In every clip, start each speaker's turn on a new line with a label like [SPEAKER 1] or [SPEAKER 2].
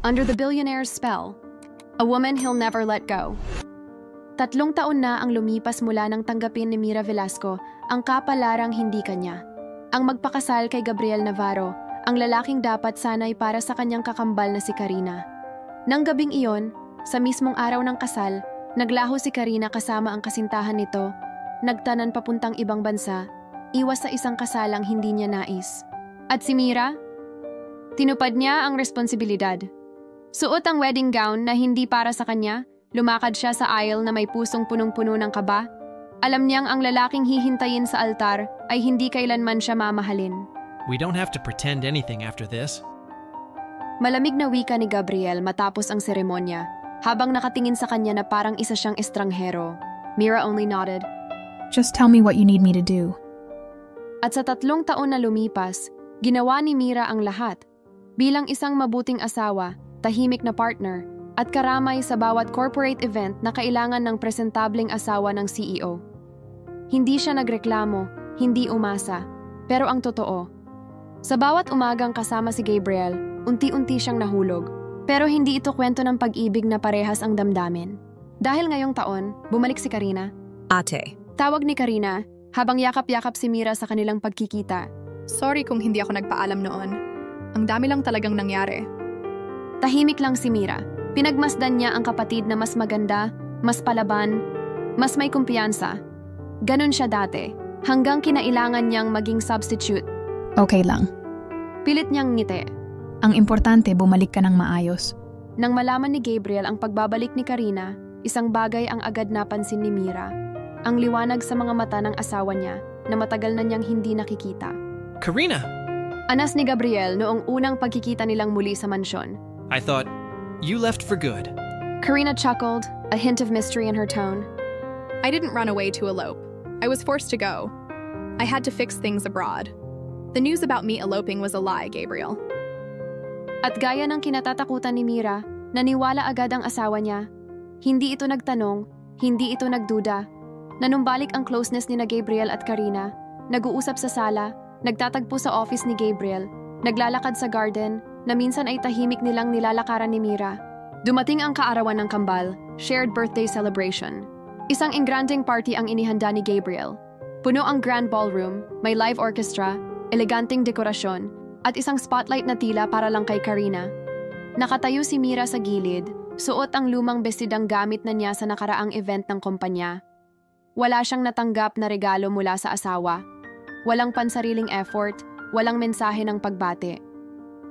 [SPEAKER 1] Under the Billionaire's Spell, A Woman He'll Never Let Go. 3 taon na ang lumipas mula nang tanggapin ni Mira Velasco ang kapalarang hindi kanya. Ang magpakasal kay Gabriel Navarro, ang lalaking dapat sanay para sa kanyang kakambal na si Karina. Nang gabing iyon, sa mismong araw ng kasal, naglaho si Karina kasama ang kasintahan nito, nagtanan papuntang ibang bansa, iwas sa isang kasalang hindi niya nais. At si Mira? Tinupad niya ang responsibilidad. Suot ang wedding gown na hindi para sa kanya, lumakad siya sa aisle na may pusong punong-puno ng kaba. Alam niyang ang lalaking hihintayin sa altar ay hindi kailanman siya mamahalin.
[SPEAKER 2] We don't have to pretend anything after this.
[SPEAKER 1] Malamig na wika ni Gabriel matapos ang seremonya, habang nakatingin sa kanya na parang isa siyang estranghero. Mira only nodded.
[SPEAKER 3] Just tell me what you need me to do.
[SPEAKER 1] At sa 3 taon na lumipas, ginawa ni Mira ang lahat. Bilang isang mabuting asawa, tahimik na partner, at karamay sa bawat corporate event na kailangan ng presentableng asawa ng CEO. Hindi siya nagreklamo, hindi umasa, pero ang totoo. Sa bawat umagang kasama si Gabriel, unti-unti siyang nahulog. Pero hindi ito kwento ng pag-ibig na parehas ang damdamin. Dahil ngayong taon, bumalik si Karina.
[SPEAKER 4] Ate.
[SPEAKER 1] Tawag ni Karina, habang yakap-yakap si Mira sa kanilang pagkikita.
[SPEAKER 5] Sorry kung hindi ako nagpaalam noon. Ang dami lang talagang nangyari.
[SPEAKER 1] Tahimik lang si Mira. Pinagmasdan niya ang kapatid na mas maganda, mas palaban, mas may kumpiyansa. Ganon siya dati, hanggang kinailangan niyang maging substitute.
[SPEAKER 3] Okay lang.
[SPEAKER 1] Pilit niyang ngiti.
[SPEAKER 3] Ang importante, bumalik ka ng maayos.
[SPEAKER 1] Nang malaman ni Gabriel ang pagbabalik ni Karina, isang bagay ang agad napansin ni Mira. Ang liwanag sa mga mata ng asawa niya na matagal na niyang hindi nakikita.
[SPEAKER 2] Karina!
[SPEAKER 1] Anas ni Gabriel noong unang pagkikita nilang muli sa mansyon.
[SPEAKER 2] I thought, you left for good.
[SPEAKER 1] Karina chuckled, a hint of mystery in her tone.
[SPEAKER 5] I didn't run away to elope. I was forced to go. I had to fix things abroad. The news about me eloping was a lie, Gabriel.
[SPEAKER 1] At gaya ng kinatatakutan ni Mira, naniwala agad ang asawa niya. Hindi ito nagtanong, hindi ito nagduda. Nanumbalik ang closeness ni na Gabriel at Karina, nag-uusap sa sala, nagtatagpo sa office ni Gabriel, naglalakad sa garden, na minsan ay tahimik nilang nilalakaran ni Mira. Dumating ang kaarawan ng kambal, shared birthday celebration. Isang engranding party ang inihanda ni Gabriel. Puno ang grand ballroom, may live orchestra, eleganteng dekorasyon, at isang spotlight na tila para lang kay Karina. Nakatayo si Mira sa gilid, suot ang lumang bestidang gamit na niya sa nakaraang event ng kumpanya. Wala siyang natanggap na regalo mula sa asawa. Walang pansariling effort, walang mensahe ng pagbati.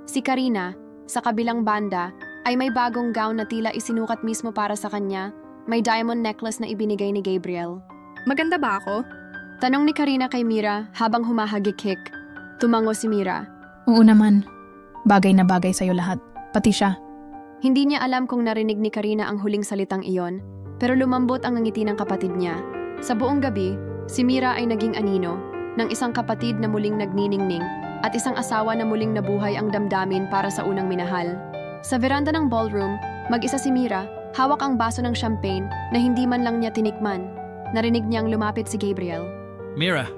[SPEAKER 1] Si Karina, sa kabilang banda, ay may bagong gown na tila isinukat mismo para sa kanya, may diamond necklace na ibinigay ni Gabriel.
[SPEAKER 5] Maganda ba ako?
[SPEAKER 1] Tanong ni Karina kay Mira habang humahagik-hik. Tumango si Mira.
[SPEAKER 3] Oo naman. Bagay na bagay sa'yo lahat. Pati siya.
[SPEAKER 1] Hindi niya alam kung narinig ni Karina ang huling salitang iyon, pero lumambot ang ngiti ng kapatid niya. Sa buong gabi, si Mira ay naging anino ng isang kapatid na muling nagniningning at isang asawa na muling nabuhay ang damdamin para sa unang minahal. Sa veranda ng ballroom, mag-isa si Mira, hawak ang baso ng champagne na hindi man lang niya tinikman. Narinig niyang lumapit si Gabriel.
[SPEAKER 2] Mira.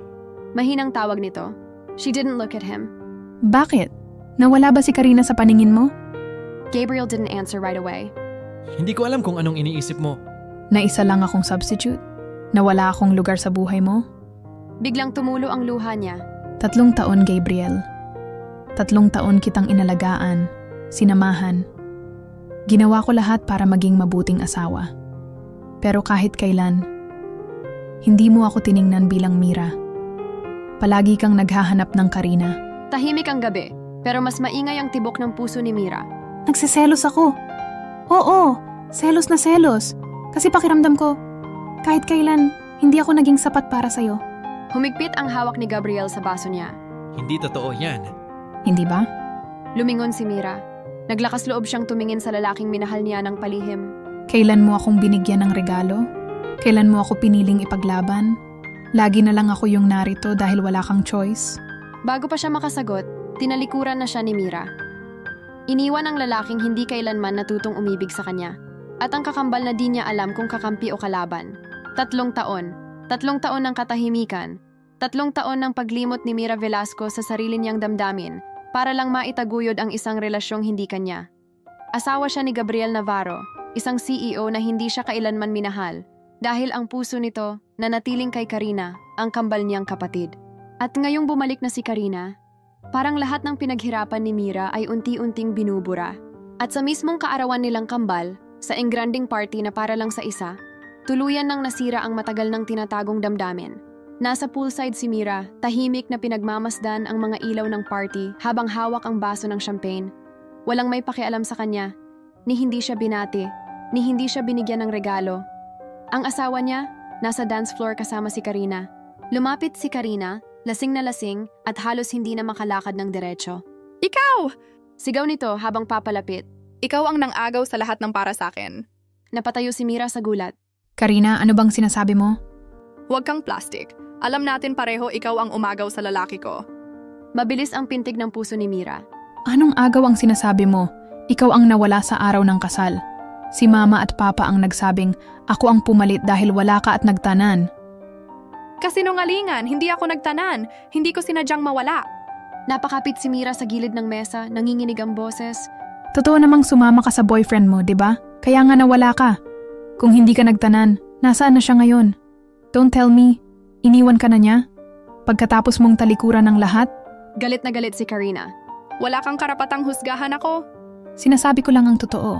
[SPEAKER 1] Mahinang tawag nito. She didn't look at him.
[SPEAKER 3] Bakit? Nawala ba si Karina sa paningin mo?
[SPEAKER 1] Gabriel didn't answer right away.
[SPEAKER 2] Hindi ko alam kung anong iniisip mo.
[SPEAKER 3] Na isa lang akong substitute? Nawala akong lugar sa buhay mo?
[SPEAKER 1] Biglang tumulo ang luha niya.
[SPEAKER 3] 3 taon, Gabriel. 3 taon kitang inalagaan, sinamahan. Ginawa ko lahat para maging mabuting asawa. Pero kahit kailan, hindi mo ako tiningnan bilang Mira. Palagi kang naghahanap ng Karina.
[SPEAKER 1] Tahimik ang gabi, pero mas maingay ang tibok ng puso ni Mira.
[SPEAKER 3] Nagsiselos ako. Oo, selos na selos. Kasi pakiramdam ko, kahit kailan, hindi ako naging sapat para sa'yo.
[SPEAKER 1] Humigpit ang hawak ni Gabriel sa baso niya.
[SPEAKER 2] Hindi totoo yan.
[SPEAKER 3] Hindi ba?
[SPEAKER 1] Lumingon si Mira. Naglakas loob siyang tumingin sa lalaking minahal niya ng palihim.
[SPEAKER 3] Kailan mo akong binigyan ng regalo? Kailan mo ako piniling ipaglaban? Lagi na lang ako yung narito dahil wala kang choice.
[SPEAKER 1] Bago pa siya makasagot, tinalikuran na siya ni Mira. Iniwan ang lalaking hindi kailanman natutong umibig sa kanya. At ang kakambal na di niya alam kung kakampi o kalaban. 3 taon. 3 taon ng katahimikan. 3 taon ng paglimot ni Mira Velasco sa sarili niyang damdamin para lang maitaguyod ang isang relasyong hindi kanya. Asawa siya ni Gabriel Navarro, isang CEO na hindi siya kailanman minahal dahil ang puso nito nanatiling kay Karina, ang kambal niyang kapatid. At ngayong bumalik na si Karina, parang lahat ng pinaghirapan ni Mira ay unti-unting binubura. At sa mismong kaarawan nilang kambal, sa engranding party na para lang sa isa, tuluyan nang nasira ang matagal ng tinatagong damdamin. Nasa poolside si Mira, tahimik na pinagmamasdan ang mga ilaw ng party habang hawak ang baso ng champagne. Walang may pakialam sa kanya, ni hindi siya binati, ni hindi siya binigyan ng regalo. Ang asawa niya, nasa dance floor kasama si Karina. Lumapit si Karina, lasing na lasing at halos hindi na makalakad ng diretso.
[SPEAKER 5] Ikaw!
[SPEAKER 1] Sigaw nito habang papalapit.
[SPEAKER 5] Ikaw ang nang-agaw sa lahat ng para sa akin.
[SPEAKER 1] Napatayo si Mira sa gulat.
[SPEAKER 3] Karina, ano bang sinasabi mo?
[SPEAKER 5] Huwag kang plastic. Alam natin pareho ikaw ang umagaw sa lalaki ko.
[SPEAKER 1] Mabilis ang pintig ng puso ni Mira.
[SPEAKER 3] Anong agaw ang sinasabi mo? Ikaw ang nawala sa araw ng kasal. Si Mama at Papa ang nagsabing, ako ang pumalit dahil wala ka at nagtanan.
[SPEAKER 5] Kasinungalingan, hindi ako nagtanan. Hindi ko sinadyang mawala.
[SPEAKER 1] Napakapit si Mira sa gilid ng mesa, nanginginig ang boses.
[SPEAKER 3] Totoo namang sumama ka sa boyfriend mo, di ba? Kaya nga nawala ka. Kung hindi ka nagtanan, nasaan na siya ngayon? Don't tell me, iniwan ka na niya? Pagkatapos mong talikuran ng lahat?
[SPEAKER 1] Galit na galit si Karina.
[SPEAKER 5] Wala kang karapatang husgahan ako.
[SPEAKER 3] Sinasabi ko lang ang totoo.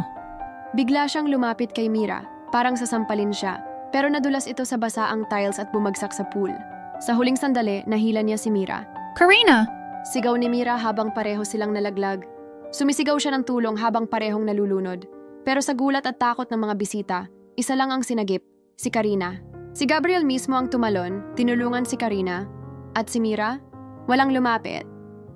[SPEAKER 1] Bigla siyang lumapit kay Mira, parang sasampalin siya. Pero nadulas ito sa basaang tiles at bumagsak sa pool. Sa huling sandali, nahila niya si Mira.
[SPEAKER 3] Karina!
[SPEAKER 1] Sigaw ni Mira habang pareho silang nalaglag. Sumisigaw siya ng tulong habang parehong nalulunod. Pero sa gulat at takot ng mga bisita, isa lang ang sinagip, si Karina. Si Gabriel mismo ang tumalon, tinulungan si Karina. At si Mira, walang lumapit,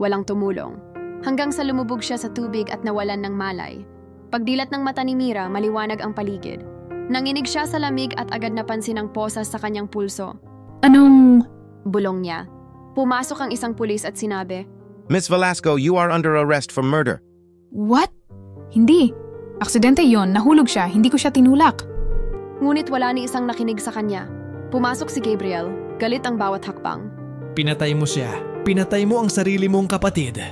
[SPEAKER 1] walang tumulong. Hanggang sa lumubog siya sa tubig at nawalan ng malay. Pagdilat ng mata ni Mira, maliwanag ang paligid. Nanginig siya sa lamig at agad napansin ang posas sa kanyang pulso.
[SPEAKER 3] Anong...
[SPEAKER 1] Bulong niya. Pumasok ang isang pulis at sinabi,
[SPEAKER 4] Miss Velasco, you are under arrest for murder.
[SPEAKER 3] What? Hindi. Aksidente yon, nahulog siya, hindi ko siya tinulak.
[SPEAKER 1] Ngunit wala ni isang nakinig sa kanya. Pumasok si Gabriel, galit ang bawat hakbang.
[SPEAKER 2] Pinatay mo siya. Pinatay mo ang sarili mong kapatid.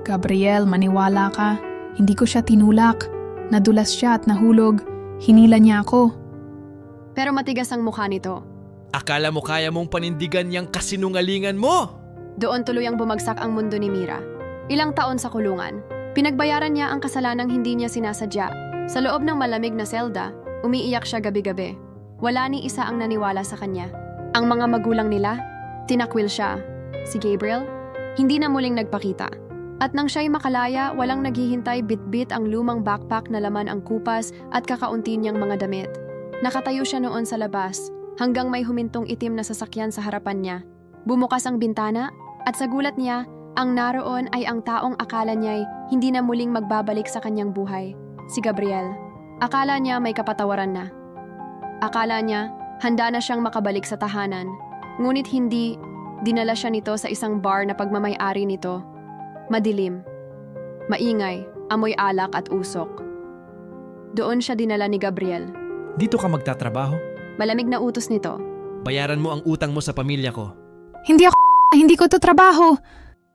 [SPEAKER 3] Gabriel, maniwala ka. Hindi ko siya tinulak. Nadulas siya at nahulog. Hinila niya ako.
[SPEAKER 1] Pero matigas ang mukha nito.
[SPEAKER 2] Akala mo kaya mong panindigan yang kasinungalingan mo?
[SPEAKER 1] Doon tuluyang bumagsak ang mundo ni Mira. Ilang taon sa kulungan. Pinagbayaran niya ang kasalanang hindi niya sinasadya. Sa loob ng malamig na selda, umiiyak siya gabi-gabi. Wala ni isa ang naniwala sa kanya. Ang mga magulang nila, tinakwil siya. Si Gabriel, hindi na muling nagpakita. At nang siya'y makalaya, walang naghihintay bitbit ang lumang backpack na laman ang kupas at kakaunti niyang mga damit. Nakatayo siya noon sa labas, hanggang may humintong itim na sasakyan sa harapan niya. Bumukas ang bintana, at sa gulat niya, ang naroon ay ang taong akala niya'y hindi na muling magbabalik sa kanyang buhay, si Gabriel. Akala niya may kapatawaran na. Akala niya, handa na siyang makabalik sa tahanan. Ngunit hindi, dinala siya nito sa isang bar na pagmamay-ari nito. Madilim, maingay, amoy alak at usok. Doon siya dinala ni Gabriel.
[SPEAKER 2] Dito ka magtatrabaho?
[SPEAKER 1] Malamig na utos nito.
[SPEAKER 2] Bayaran mo ang utang mo sa pamilya ko.
[SPEAKER 3] Hindi ko to trabaho.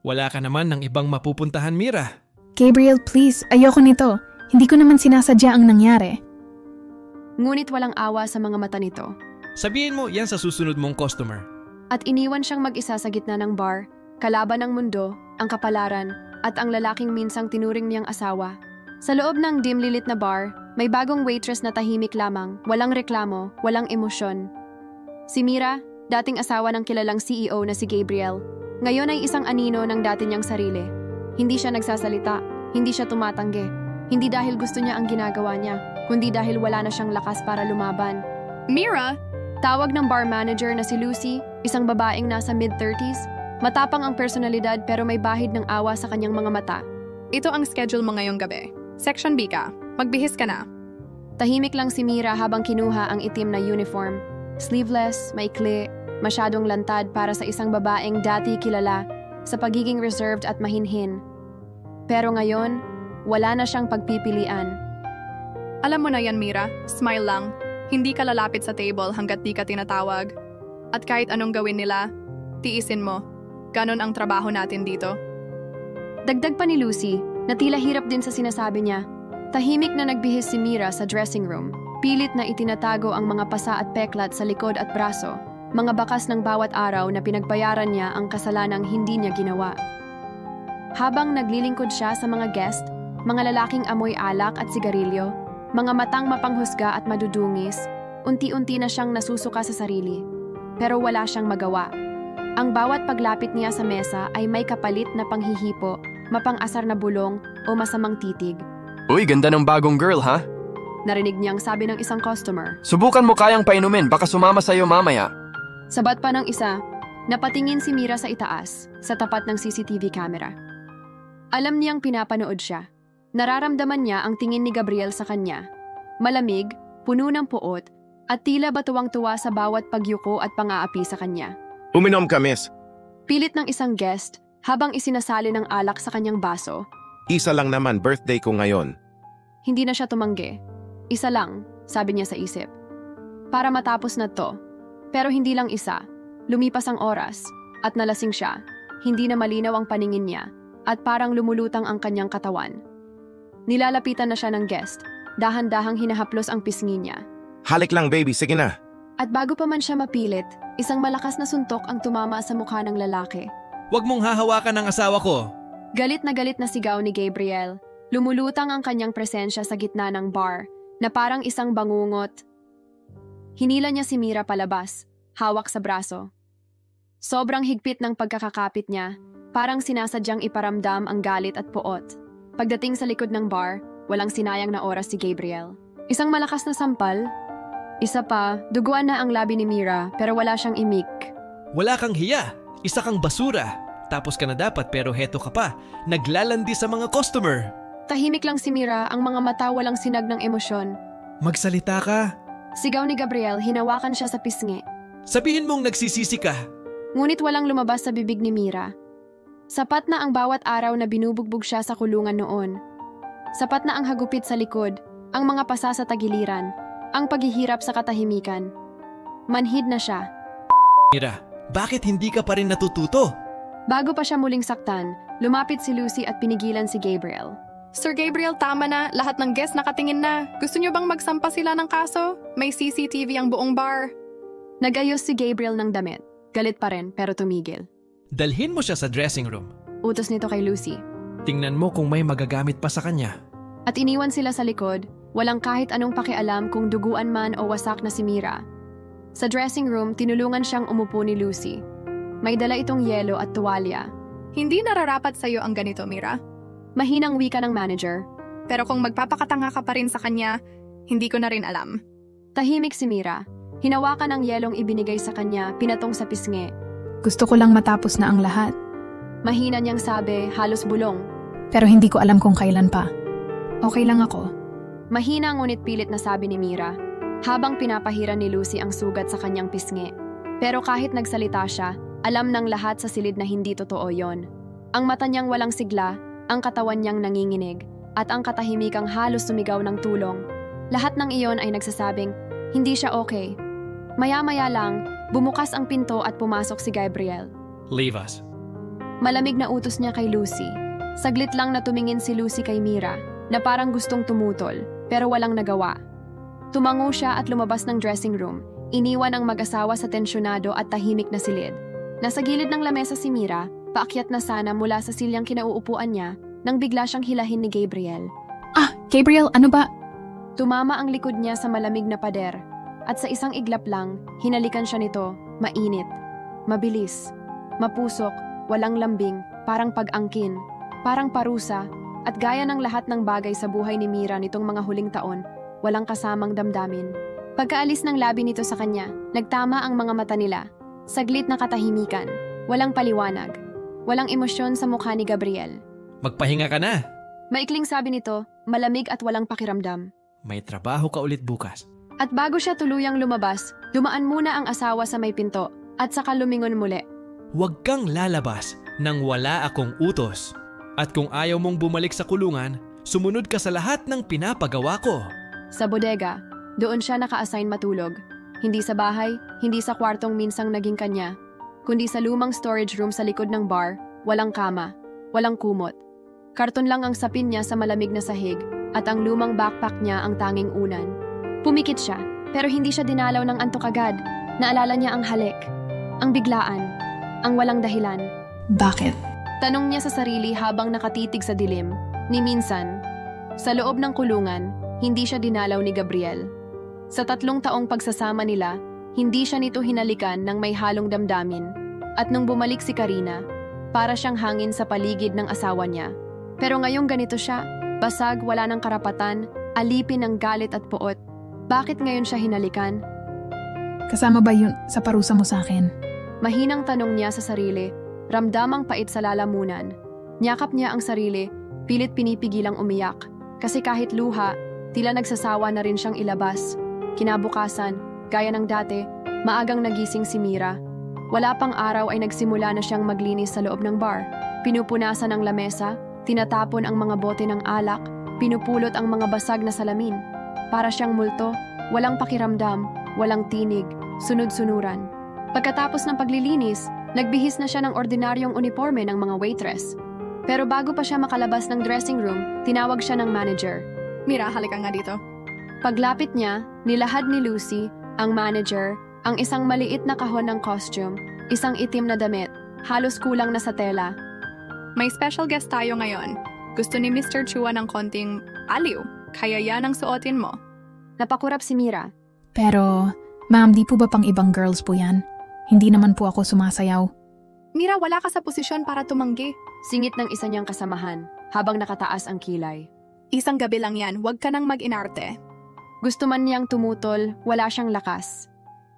[SPEAKER 2] Wala ka naman ng ibang mapupuntahan, Mira.
[SPEAKER 3] Gabriel, please, ayoko nito. Hindi ko naman sinasadya ang nangyari.
[SPEAKER 1] Ngunit walang awa sa mga mata nito.
[SPEAKER 2] Sabihin mo yan sa susunod mong customer.
[SPEAKER 1] At iniwan siyang mag-isa sa gitna ng bar, kalaban ng mundo, ang kapalaran, at ang lalaking minsang tinuring niyang asawa. Sa loob ng dim-lilit na bar, may bagong waitress na tahimik lamang, walang reklamo, walang emosyon. Si Mira, dating asawa ng kilalang CEO na si Gabriel, ngayon ay isang anino ng dati niyang sarili. Hindi siya nagsasalita, hindi siya tumatanggi, hindi dahil gusto niya ang ginagawa niya, kundi dahil wala na siyang lakas para lumaban.
[SPEAKER 5] Mira!
[SPEAKER 1] Tawag ng bar manager na si Lucy, isang babaeng nasa mid-30s. Matapang ang personalidad pero may bahid ng awa sa kanyang mga mata.
[SPEAKER 5] Ito ang schedule mo ngayong gabi. Section B ka. Magbihis ka na.
[SPEAKER 1] Tahimik lang si Mira habang kinuha ang itim na uniform. Sleeveless, maikli, masyadong lantad para sa isang babaeng dati kilala sa pagiging reserved at mahinhin. Pero ngayon, wala na siyang pagpipilian.
[SPEAKER 5] Alam mo na yan, Mira. Smile lang. Hindi ka lalapit sa table hanggat di ka tinatawag. At kahit anong gawin nila, tiisin mo. Ganon ang trabaho natin dito.
[SPEAKER 1] Dagdag pa ni Lucy, na tila hirap din sa sinasabi niya. Tahimik na nagbihis si Mira sa dressing room. Pilit na itinatago ang mga pasa at peklat sa likod at braso, mga bakas ng bawat araw na pinagbayaran niya ang kasalanang hindi niya ginawa. Habang naglilingkod siya sa mga guest, mga lalaking amoy alak at sigarilyo, mga matang mapanghusga at madudungis, unti-unti na siyang nasusuka sa sarili. Pero wala siyang magawa. Ang bawat paglapit niya sa mesa ay may kapalit na panghihipo, mapang-asar na bulong o masamang titig.
[SPEAKER 6] Uy, ganda ng bagong girl, ha?
[SPEAKER 1] Narinig niyang sabi ng isang customer.
[SPEAKER 6] Subukan mo kayang painumin, baka sumama sa'yo mamaya.
[SPEAKER 1] Sabat pa ng isa, napatingin si Mira sa itaas, sa tapat ng CCTV camera. Alam niyang pinapanood siya. Nararamdaman niya ang tingin ni Gabriel sa kanya. Malamig, puno ng puot, at tila batuwang-tuwa sa bawat pagyuko at pang-aapi sa kanya.
[SPEAKER 4] Uminom ka, miss.
[SPEAKER 1] Pilit ng isang guest habang isinasali ng alak sa kanyang baso.
[SPEAKER 4] Isa lang naman, birthday ko ngayon.
[SPEAKER 1] Hindi na siya tumanggi. Isa lang, sabi niya sa isip. Para matapos na to. Pero hindi lang isa. Lumipas ang oras at nalasing siya. Hindi na malinaw ang paningin niya at parang lumulutang ang kanyang katawan. Nilalapitan na siya ng guest. Dahan-dahang hinahaplos ang pisngi niya.
[SPEAKER 4] Halik lang, baby. Sige na.
[SPEAKER 1] At bago pa man siya mapilit, isang malakas na suntok ang tumama sa mukha ng lalaki.
[SPEAKER 2] Huwag mong hahawakan ang asawa ko.
[SPEAKER 1] Galit na sigaw ni Gabriel. Lumulutang ang kanyang presensya sa gitna ng bar, na parang isang bangungot. Hinila niya si Mira palabas, hawak sa braso. Sobrang higpit ng pagkakakapit niya, parang sinasadyang iparamdam ang galit at puot. Pagdating sa likod ng bar, walang sinayang na oras si Gabriel. Isang malakas na sampal. Isa pa, duguan na ang labi ni Mira pero wala siyang imik.
[SPEAKER 2] Wala kang hiya. Isa kang basura. Tapos ka na dapat pero heto ka pa. Naglalandi sa mga customer.
[SPEAKER 1] Tahimik lang si Mira, ang mga mata walang sinag ng emosyon.
[SPEAKER 2] Magsalita ka.
[SPEAKER 1] Sigaw ni Gabriel, hinawakan siya sa pisngi.
[SPEAKER 2] Sabihin mong nagsisisi ka.
[SPEAKER 1] Ngunit walang lumabas sa bibig ni Mira. Sapat na ang bawat araw na binubugbog siya sa kulungan noon. Sapat na ang hagupit sa likod, ang mga pasa sa tagiliran, ang paghihirap sa katahimikan. Manhid na siya.
[SPEAKER 2] Mira, bakit hindi ka pa rin natututo?
[SPEAKER 1] Bago pa siya muling saktan, lumapit si Lucy at pinigilan si Gabriel.
[SPEAKER 5] Sir Gabriel, tama na. Lahat ng guest nakatingin na. Gusto niyo bang magsampa sila ng kaso? May CCTV ang buong bar.
[SPEAKER 1] Nagayos si Gabriel ng damit. Galit pa rin pero tumigil.
[SPEAKER 2] Dalhin mo siya sa dressing room.
[SPEAKER 1] Utos nito kay Lucy.
[SPEAKER 2] Tingnan mo kung may magagamit pa sa kanya.
[SPEAKER 1] At iniwan sila sa likod, walang kahit anong pakialam kung duguan man o wasak na si Mira. Sa dressing room, tinulungan siyang umupo ni Lucy. May dala itong yelo at tuwalya.
[SPEAKER 5] Hindi nararapat sa'yo ang ganito, Mira.
[SPEAKER 1] Mahinang wika ng manager.
[SPEAKER 5] Pero kung magpapakatanga ka pa rin sa kanya, hindi ko na rin alam.
[SPEAKER 1] Tahimik si Mira. Hinawakan ang yelong ibinigay sa kanya, pinatong sa pisngi.
[SPEAKER 3] Gusto ko lang matapos na ang lahat.
[SPEAKER 1] Mahina niyang sabi, halos bulong.
[SPEAKER 3] Pero hindi ko alam kung kailan pa. Okay lang ako.
[SPEAKER 1] Mahina ngunit pilit na sabi ni Mira, habang pinapahiran ni Lucy ang sugat sa kanyang pisngi. Pero kahit nagsalita siya, alam ng lahat sa silid na hindi totoo yon. Ang mata niyang walang sigla, ang katawan niyang nanginginig, at ang katahimikang halos sumigaw ng tulong. Lahat ng iyon ay nagsasabing, hindi siya okay. Maya-maya lang, bumukas ang pinto at pumasok si Gabriel.
[SPEAKER 2] Leave us.
[SPEAKER 1] Malamig na utos niya kay Lucy. Saglit lang na tumingin si Lucy kay Mira, na parang gustong tumutol, pero walang nagawa. Tumango siya at lumabas ng dressing room, iniwan ang mag-asawa sa tensyonado at tahimik na silid. Nasa gilid ng lamesa si Mira, paakyat na sana mula sa silyang kinauupuan niya, nang bigla siyang hilahin ni Gabriel.
[SPEAKER 3] Ah, Gabriel, ano ba?
[SPEAKER 1] Tumama ang likod niya sa malamig na pader, at sa isang iglap lang, hinalikan siya nito, mainit, mabilis, mapusok, walang lambing, parang pag-angkin, parang parusa, at gaya ng lahat ng bagay sa buhay ni Mira nitong mga huling taon, walang kasamang damdamin. Pagkaalis ng labi nito sa kanya, nagtama ang mga mata nila. Saglit na katahimikan, walang paliwanag, walang emosyon sa mukha ni Gabriel.
[SPEAKER 2] Magpahinga ka na.
[SPEAKER 1] Maikling sabi nito, malamig at walang pakiramdam.
[SPEAKER 2] May trabaho ka ulit bukas.
[SPEAKER 1] At bago siya tuluyang lumabas, dumaan muna ang asawa sa may pinto at saka lumingon muli.
[SPEAKER 2] Huwag kang lalabas nang wala akong utos. At kung ayaw mong bumalik sa kulungan, sumunod ka sa lahat ng pinapagawa ko.
[SPEAKER 1] Sa bodega, doon siya naka-assign matulog. Hindi sa bahay, hindi sa kwartong minsang naging kanya, kundi sa lumang storage room sa likod ng bar, walang kama, walang kumot. Karton lang ang sapin niya sa malamig na sahig, at ang lumang backpack niya ang tanging unan. Pumikit siya, pero hindi siya dinalaw ng antok agad. Naalala niya ang halik, ang biglaan, ang walang dahilan.
[SPEAKER 3] Bakit?
[SPEAKER 1] Tanong niya sa sarili habang nakatitig sa dilim. Ni minsan, sa loob ng kulungan, hindi siya dinalaw ni Gabriel. Sa 3 taong pagsasama nila, hindi siya nito hinalikan ng may halong damdamin. At nung bumalik si Karina, para siyang hangin sa paligid ng asawa niya. Pero ngayong ganito siya, basag, wala ng karapatan, alipin ng galit at puot. Bakit ngayon siya hinalikan?
[SPEAKER 3] Kasama ba yun sa parusa mo sa akin?
[SPEAKER 1] Mahinang tanong niya sa sarili, ramdamang pait sa lalamunan. Niyakap niya ang sarili, pilit pinipigilang umiyak. Kasi kahit luha, tila nagsasawa na rin siyang ilabas. Kinabukasan, gaya ng dati, maagang nagising si Mira. Wala pang araw ay nagsimula na siyang maglinis sa loob ng bar. Pinupunasan ang lamesa, tinatapon ang mga bote ng alak, pinupulot ang mga basag na salamin. Para siyang multo, walang pakiramdam, walang tinig, sunod-sunuran. Pagkatapos ng paglilinis, nagbihis na siya ng ordinaryong uniforme ng mga waitress. Pero bago pa siya makalabas ng dressing room, tinawag siya ng manager.
[SPEAKER 5] Mira, halika nga dito.
[SPEAKER 1] Paglapit niya, nilahad ni Lucy, ang manager, ang isang maliit na kahon ng costume, isang itim na damit, halos kulang na sa tela.
[SPEAKER 5] May special guest tayo ngayon. Gusto ni Mr. Chua ng konting aliw, kaya yan ang suotin mo.
[SPEAKER 1] Napakurap si Mira.
[SPEAKER 3] Pero, ma'am, di po ba pang ibang girls po yan? Hindi naman po ako sumasayaw.
[SPEAKER 5] Mira, wala ka sa posisyon para tumanggi.
[SPEAKER 1] Singit ng isa niyang kasamahan, habang nakataas ang kilay.
[SPEAKER 5] Isang gabi lang yan, huwag ka nang mag-inarte.
[SPEAKER 1] Gusto man niyang tumutol, wala siyang lakas.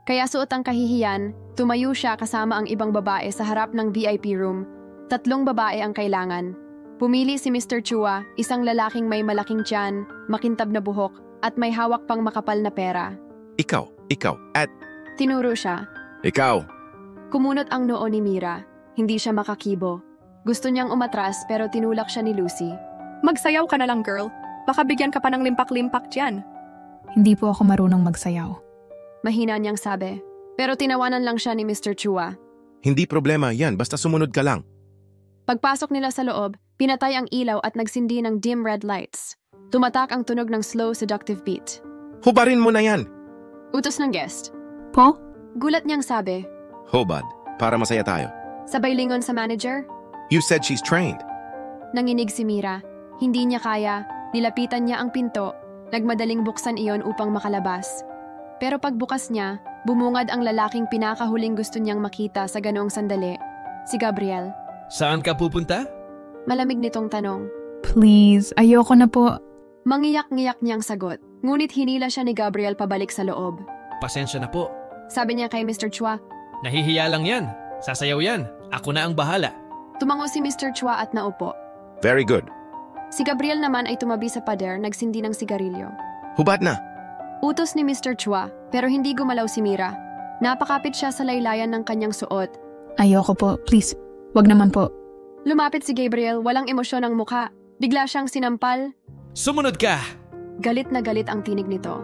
[SPEAKER 1] Kaya suot ang kahihiyan, tumayo siya kasama ang ibang babae sa harap ng VIP room. 3 babae ang kailangan. Pumili si Mr. Chua, isang lalaking may malaking tiyan, makintab na buhok, at may hawak pang makapal na pera.
[SPEAKER 4] Ikaw, at
[SPEAKER 1] Tinuro siya.
[SPEAKER 4] ikaw.
[SPEAKER 1] Kumunot ang noo ni Mira. Hindi siya makakibo. Gusto niyang umatras pero tinulak siya ni Lucy.
[SPEAKER 5] Magsayaw ka na lang, girl. Baka bigyan ka pa ng limpak-limpak dyan.
[SPEAKER 3] Hindi po ako marunong magsayaw.
[SPEAKER 1] Mahina niyang sabi. Pero tinawanan lang siya ni Mr. Chua.
[SPEAKER 4] Hindi problema yan, basta sumunod ka lang.
[SPEAKER 1] Pagpasok nila sa loob, pinatay ang ilaw at nagsindi ng dim red lights. Tumatak ang tunog ng slow, seductive beat.
[SPEAKER 4] Hubarin mo na yan.
[SPEAKER 1] Utos ng guest.
[SPEAKER 3] Po?
[SPEAKER 1] Gulat niyang sabi.
[SPEAKER 4] Hubad, para masaya tayo.
[SPEAKER 1] Sabay lingon sa manager.
[SPEAKER 4] You said she's trained.
[SPEAKER 1] Nanginig si Mira. Hindi niya kaya, nilapitan niya ang pinto, nagmadaling buksan iyon upang makalabas. Pero pagbukas niya, bumungad ang lalaking pinakahuling gusto niyang makita sa ganoong sandali, si Gabriel.
[SPEAKER 2] Saan ka pupunta?
[SPEAKER 1] Malamig nitong tanong.
[SPEAKER 3] Please, ayoko na po.
[SPEAKER 1] Mangiyak-ngiyak niyang sagot, ngunit hinila siya ni Gabriel pabalik sa loob.
[SPEAKER 2] Pasensya na po.
[SPEAKER 1] Sabi niya kay Mr. Chua.
[SPEAKER 2] Nahihiya lang yan. Sasayaw yan. Ako na ang bahala.
[SPEAKER 1] Tumango si Mr. Chua at naupo.
[SPEAKER 4] Very good.
[SPEAKER 1] Si Gabriel naman ay tumabi sa pader, nagsindi ng sigarilyo.
[SPEAKER 4] Hubad na.
[SPEAKER 1] Utos ni Mr. Chua, pero hindi gumalaw si Mira. Napakapit siya sa laylayan ng kanyang suot.
[SPEAKER 3] Ayoko po, please. Wag naman po.
[SPEAKER 1] Lumapit si Gabriel, walang emosyon ang mukha. Bigla siyang sinampal.
[SPEAKER 2] Sumunod ka!
[SPEAKER 1] Galit na galit ang tinig nito.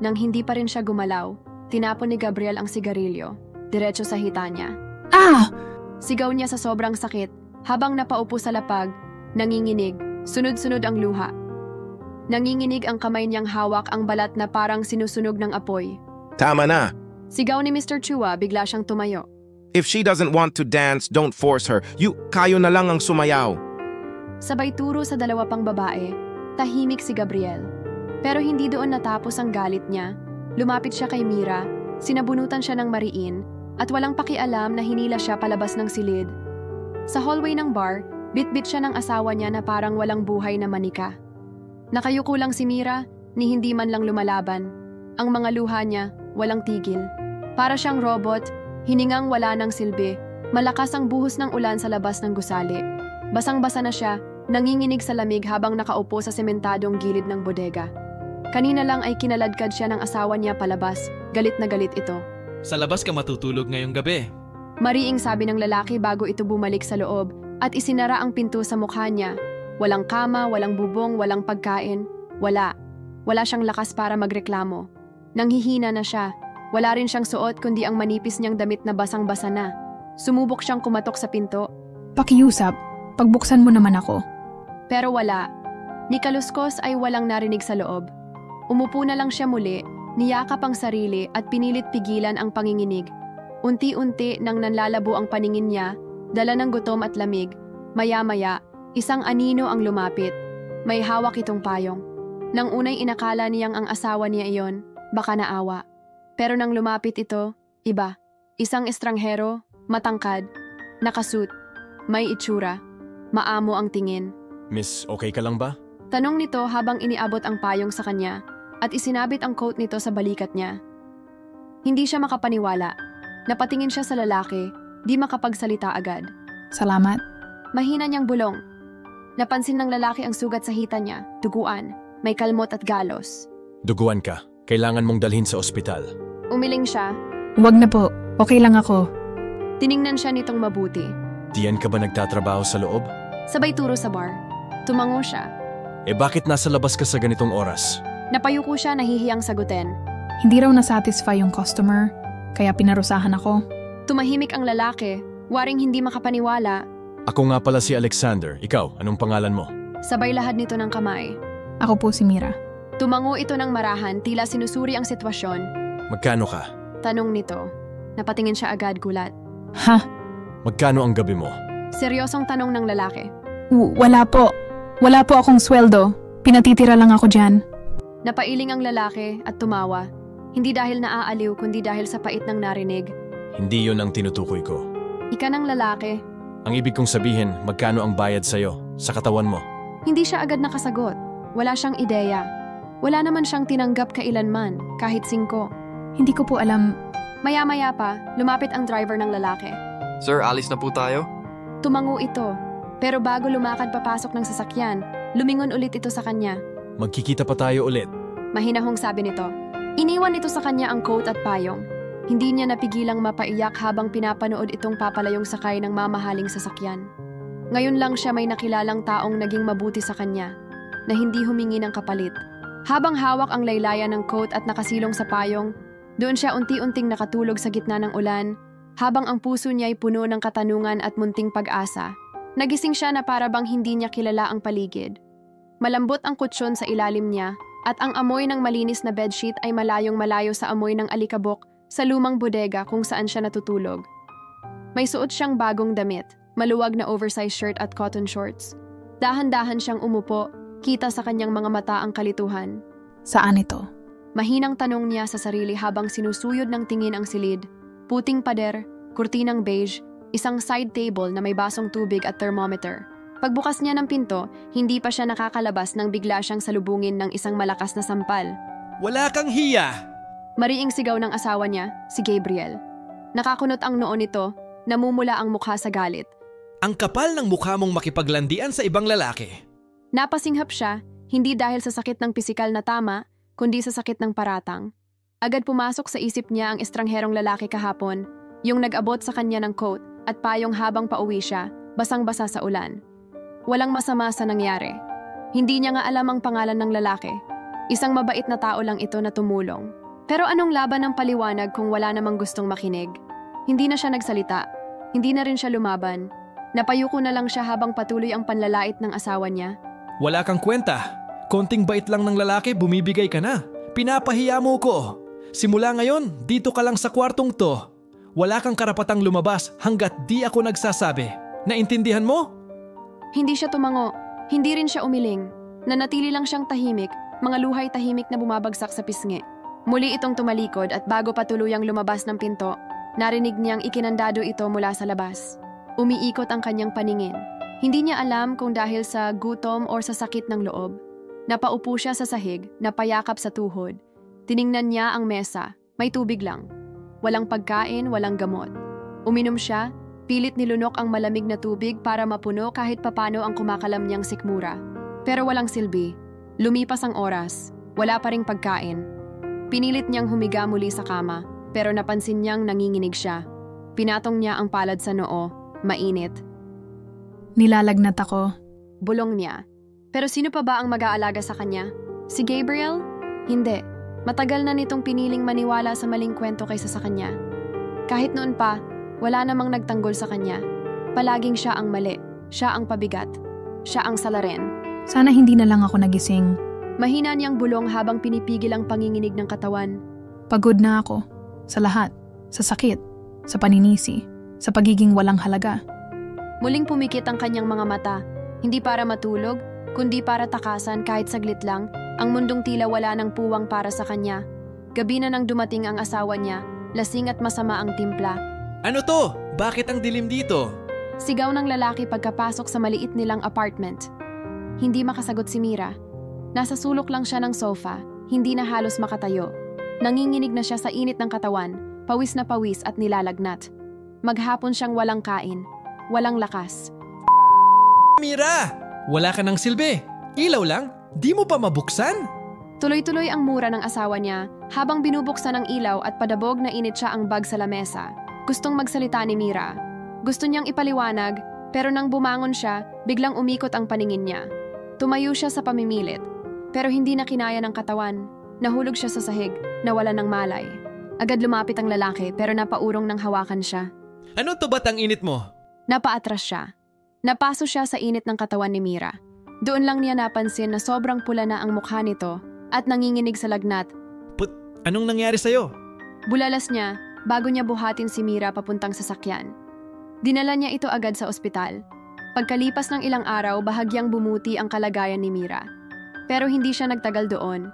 [SPEAKER 1] Nang hindi pa rin siya gumalaw, tinapon ni Gabriel ang sigarilyo, diretso sa hita niya.
[SPEAKER 3] Ah!
[SPEAKER 1] Sigaw niya sa sobrang sakit, habang napaupo sa lapag, nanginginig, sunod-sunod ang luha. Nanginginig ang kamay niyang hawak ang balat na parang sinusunog ng apoy.
[SPEAKER 4] Tama na.
[SPEAKER 1] Sigaw ni Mr. Chua, bigla siyang tumayo.
[SPEAKER 4] If she doesn't want to dance, don't force her. Kayo na lang ang sumayaw.
[SPEAKER 1] Sabay turo sa 2 pang babae, tahimik si Gabriel. Pero hindi doon natapos ang galit niya. Lumapit siya kay Mira, sinabunutan siya ng mariin, at walang pakialam na hinila siya palabas ng silid. Sa hallway ng bar, bit-bit siya ng asawa niya na parang walang buhay na manika. Nakayuko lang si Mira, ni hindi man lang lumalaban. Ang mga luha niya, walang tigil. Para siyang robot, hiningang wala ng silbi, malakas ang buhos ng ulan sa labas ng gusali. Basang-basa na siya, nanginginig sa lamig habang nakaupo sa sementadong gilid ng bodega. Kanina lang ay kinaladkad siya ng asawa niya palabas, galit na galit ito.
[SPEAKER 2] Sa labas ka matutulog ngayong gabi.
[SPEAKER 1] Mariing sabi ng lalaki bago ito bumalik sa loob at isinara ang pinto sa mukha niya. Walang kama, walang bubong, walang pagkain. Wala. Wala siyang lakas para magreklamo. Nanghihina na siya. Wala rin siyang suot kundi ang manipis niyang damit na basang-basa na. Sumubok siyang kumatok sa pinto.
[SPEAKER 3] Pakiusap, pagbuksan mo naman ako.
[SPEAKER 1] Pero wala. Ni Kaluskos ay walang narinig sa loob. Umupo na lang siya muli, niyakap ang sarili at pinilit pigilan ang panginginig. Unti-unti nang nanlalabo ang paningin niya, dala ng gutom at lamig. Maya-maya, isang anino ang lumapit. May hawak itong payong. Nang unay inakala niyang ang asawa niya iyon, baka naawa. Pero nang lumapit ito, iba. Isang estranghero, matangkad, nakasuit, may itsura, maamo ang tingin.
[SPEAKER 7] Miss, okay ka lang ba?
[SPEAKER 1] Tanong nito habang iniabot ang payong sa kanya at isinabit ang coat nito sa balikat niya. Hindi siya makapaniwala. Napatingin siya sa lalaki, di makapagsalita agad.
[SPEAKER 3] Salamat.
[SPEAKER 1] Mahina niyang bulong. Napansin ng lalaki ang sugat sa hita niya, duguan, may kalmot at galos.
[SPEAKER 7] Duguan ka. Kailangan mong dalhin sa ospital.
[SPEAKER 1] Umiling siya,
[SPEAKER 3] Huwag na po. Okay lang ako.
[SPEAKER 1] tiningnan siya nitong mabuti.
[SPEAKER 7] Diyan ka ba nagtatrabaho sa loob?
[SPEAKER 1] Sabay turo sa bar. Tumango siya.
[SPEAKER 7] Bakit nasa labas ka sa ganitong oras?
[SPEAKER 1] Napayuko siya nahihiyang sagutin.
[SPEAKER 3] Hindi raw nasatisfy yung customer, kaya pinarusahan ako.
[SPEAKER 1] Tumahimik ang lalaki, waring hindi makapaniwala.
[SPEAKER 7] Ako nga pala si Alexander. Ikaw, anong pangalan mo?
[SPEAKER 1] Sabay lahad nito ng kamay.
[SPEAKER 3] Ako po si Mira.
[SPEAKER 1] Tumango ito ng marahan, tila sinusuri ang sitwasyon.
[SPEAKER 7] Magkano ka?
[SPEAKER 1] Tanong nito. Napatingin siya agad gulat.
[SPEAKER 3] Ha?
[SPEAKER 7] Magkano ang gabi mo?
[SPEAKER 1] Seryosong tanong ng lalaki.
[SPEAKER 3] Wala po. Wala po akong sweldo. Pinatitira lang ako dyan.
[SPEAKER 1] Napailing ang lalaki at tumawa. Hindi dahil naaaliw kundi dahil sa pait ng narinig.
[SPEAKER 7] Hindi yon ang tinutukoy ko.
[SPEAKER 1] Ika ng lalaki.
[SPEAKER 7] Ang ibig kong sabihin, magkano ang bayad sa'yo, sa katawan mo?
[SPEAKER 1] Hindi siya agad nakasagot. Wala siyang ideya. Wala naman siyang tinanggap kailanman, kahit 5.
[SPEAKER 3] Hindi ko po alam.
[SPEAKER 1] Maya-maya pa, lumapit ang driver ng lalaki.
[SPEAKER 6] Sir, alis na po tayo?
[SPEAKER 1] Tumango ito. Pero bago lumakad papasok ng sasakyan, lumingon ulit ito sa kanya.
[SPEAKER 7] Magkikita pa tayo ulit.
[SPEAKER 1] Mahinahong sabi nito. Iniwan ito sa kanya ang coat at payong. Hindi niya napigilang mapaiyak habang pinapanood itong papalayong sakay ng mamahaling sasakyan. Ngayon lang siya may nakilalang taong naging mabuti sa kanya, na hindi humingi ng kapalit. Habang hawak ang laylayan ng coat at nakasilong sa payong, doon siya unti-unting nakatulog sa gitna ng ulan, habang ang puso niya ay puno ng katanungan at munting pag-asa. Nagising siya na para bang hindi niya kilala ang paligid. Malambot ang kutsyon sa ilalim niya, at ang amoy ng malinis na bedsheet ay malayong malayo sa amoy ng alikabok sa lumang bodega kung saan siya natutulog. May suot siyang bagong damit, maluwag na oversized shirt at cotton shorts. Dahan-dahan siyang umupo, kita sa kanyang mga mata ang kalituhan.
[SPEAKER 3] Saan ito?
[SPEAKER 1] Mahinang tanong niya sa sarili habang sinusuyod ng tingin ang silid. Puting pader, kurtinang beige, isang side table na may basong tubig at thermometer. Pagbukas niya ng pinto, hindi pa siya nakakalabas nang bigla siyang salubungin ng isang malakas na sampal.
[SPEAKER 2] Wala kang hiya!
[SPEAKER 1] Mariing sigaw ng asawa niya, si Gabriel. Nakakunot ang noo nito, namumula ang mukha sa galit.
[SPEAKER 2] Ang kapal ng mukha mong makipaglandian sa ibang lalaki.
[SPEAKER 1] Napasinghap siya, hindi dahil sa sakit ng pisikal na tama, kundi sa sakit ng paratang. Agad pumasok sa isip niya ang estrangherong lalaki kahapon, yung nag-abot sa kanya ng coat at payong habang pauwi siya, basang-basa sa ulan. Walang masama sa nangyari. Hindi niya nga alam ang pangalan ng lalaki. Isang mabait na tao lang ito na tumulong. Pero anong laban ng paliwanag kung wala namang gustong makinig? Hindi na siya nagsalita. Hindi na rin siya lumaban. Napayuko na lang siya habang patuloy ang panlalait ng asawa niya.
[SPEAKER 2] Wala kang kwenta. Konting bait lang ng lalaki, bumibigay ka na. Pinapahiya mo ko. Simula ngayon, dito ka lang sa kwartong to. Wala kang karapatang lumabas hanggat di ako nagsasabi. Naintindihan mo?
[SPEAKER 1] Hindi siya tumango. Hindi rin siya umiling. Nanatili lang siyang tahimik, mga luhay tahimik na bumabagsak sa pisngi. Muli itong tumalikod at bago pa tuluyang lumabas ng pinto, narinig niyang ikinandado ito mula sa labas. Umiikot ang kanyang paningin. Hindi niya alam kung dahil sa gutom o sa sakit ng loob. Napaupo siya sa sahig, napayakap sa tuhod. Tiningnan niya ang mesa, may tubig lang. Walang pagkain, walang gamot. Uminom siya, pilit nilunok ang malamig na tubig para mapuno kahit papano ang kumakalam niyang sikmura. Pero walang silbi. Lumipas ang oras, wala pa ring pagkain. Pinilit niyang humiga muli sa kama, pero napansin niyang nanginginig siya. Pinatong niya ang palad sa noo, mainit.
[SPEAKER 3] Nilalagnat ako.
[SPEAKER 1] Bulong niya. Pero sino pa ba ang mag-aalaga sa kanya? Si Gabriel? Hindi. Matagal na nitong piniling maniwala sa maling kwento kaysa sa kanya. Kahit noon pa, wala namang nagtanggol sa kanya. Palaging siya ang mali, siya ang pabigat, siya ang salarin.
[SPEAKER 3] Sana hindi na lang ako nagising.
[SPEAKER 1] Mahina niyang bulong habang pinipigil ang panginginig ng katawan.
[SPEAKER 3] Pagod na ako. Sa lahat. Sa sakit. Sa paninisi. Sa pagiging walang halaga.
[SPEAKER 1] Muling pumikit ang kanyang mga mata. Hindi para matulog, kundi para takasan kahit saglit lang. Ang mundong tila wala ng puwang para sa kanya. Gabi na nang dumating ang asawa niya. Lasing at masama ang timpla.
[SPEAKER 2] Ano to? Bakit ang dilim dito?
[SPEAKER 1] Sigaw ng lalaki pagkapasok sa maliit nilang apartment. Hindi makasagot si Mira. Nasa sulok lang siya ng sofa, hindi na halos makatayo. Nanginginig na siya sa init ng katawan, pawis na pawis at nilalagnat. Maghapon siyang walang kain, walang lakas.
[SPEAKER 2] Mira! Wala ka ng silbi. Ilaw lang? Di mo pa mabuksan?
[SPEAKER 1] Tuloy-tuloy ang mura ng asawa niya habang binubuksan ang ilaw at padabog na init siya ang bag sa lamesa. Gustong magsalita ni Mira. Gusto niyang ipaliwanag, pero nang bumangon siya, biglang umikot ang paningin niya. Tumayo siya sa pamimilit. Pero hindi na kinaya ng katawan. Nahulog siya sa sahig, nawala ng malay. Agad lumapit ang lalaki pero napaurong nang hawakan siya.
[SPEAKER 2] Ano to ba't ang init mo?
[SPEAKER 1] Napaatras siya. Napaso siya sa init ng katawan ni Mira. Doon lang niya napansin na sobrang pula na ang mukha nito at nanginginig sa lagnat.
[SPEAKER 2] Anong nangyari sa'yo?
[SPEAKER 1] Bulalas niya bago niya buhatin si Mira papuntang sasakyan. Dinala niya ito agad sa ospital. Pagkalipas ng ilang araw, bahagyang bumuti ang kalagayan ni Mira. Pero hindi siya nagtagal doon.